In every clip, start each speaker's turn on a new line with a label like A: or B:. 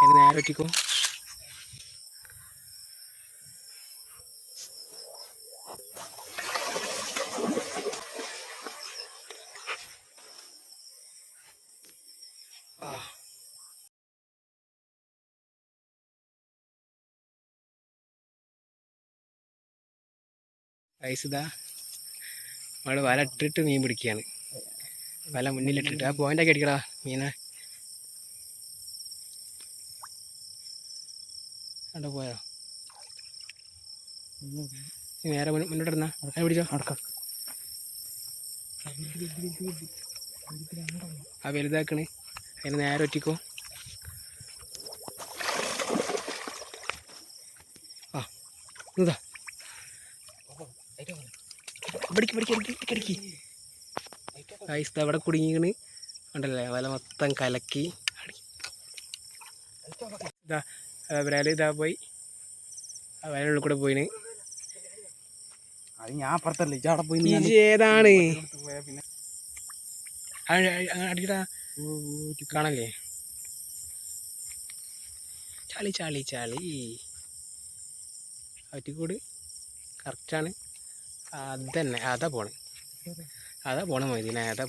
A: അതിന് നേരെ ഒറ്റിക്കോ. ഐസ് ഇതാ നമ്മൾ വല ഇട്ടിട്ട് മീൻ പിടിക്കുകയാണ്. വല മുന്നിലിട്ടിട്ട് ആ പോയിൻ്റൊക്കെ അടിക്കടാ മീനെ. അവിടെ പോയോ? നേരെ മുന്നോട്ടിരുന്നാ അവിടെ പിടിച്ചോ. ആ വലുതാക്കണേ, അതിന് നേരെ ഒറ്റിക്കോ. ആ ഇതാ ഐസ് അവിടെ കുടുങ്ങിക്കണ് ഉണ്ടല്ലേ. വല മൊത്തം കലക്കി ഇതാ വരാല് ഇതാ പോയി. ആ വയലുള്ളിൽ കൂടെ പോയിന്.
B: അത് ഞാൻ അപ്പുറത്തല്ലേ അവിടെ പോയി.
A: ഏതാണ് അടിക്കടാ കാണല്ലേ. ചാളി ചാളി ചാളി ഒറ്റിക്കൂട് കറക്റ്റാണ്. അതന്നെ അതാ പോണ് മൊയ്തീനെ. അതാ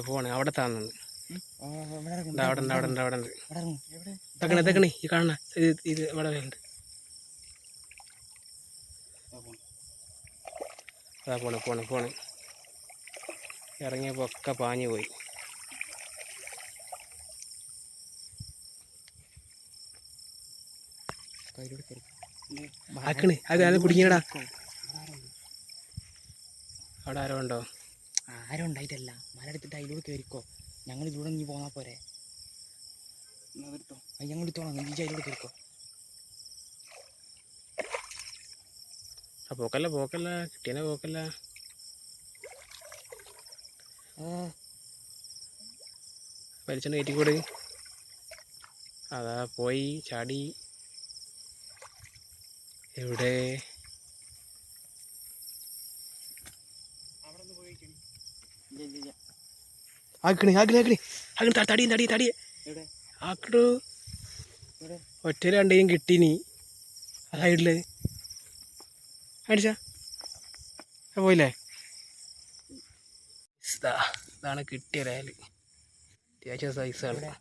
A: പോണ് അവിടെ താന്നത്. അവിടെ ഉണ്ട് തക്കണേ ഈ കാണണ ഇത് ഇവിടെ ഉണ്ട്. അതാ പോണ് ഇറങ്ങിയപ്പോൾ ഒക്കെ പാഞ്ഞു പോയി. ആക്കണേ അത് കുടുങ്ങിയടാ. അവിടെ ആരോ ഉണ്ടോ?
B: ആരും ഉണ്ടായിട്ടല്ല. മല എടുത്തിട്ട് അതിലൂടെ കയറിക്കോ. ഞങ്ങൾ ഇതിലൂടെ നീ പോന്നാ പോരെ. ഞങ്ങൾ എടുത്തോളാം. നീ അതിലൂടെ കയറിക്കോ.
A: പോക്കല്ല കിട്ടിയനെ പോക്കല്ല. വലിച്ചെണ്ണ കയറ്റിക്കൂട്. അതാ പോയി ചാടി. എവിടെ ആക്കണേ തടി ആക്കടു. ഒറ്റ രണ്ടേയും കിട്ടീനി ആ സൈഡില് അടിച്ചാ പോയില്ലേ. ഇതാണ് കിട്ടിയ രാല്. അത്യാവശ്യം സൈസാണ്.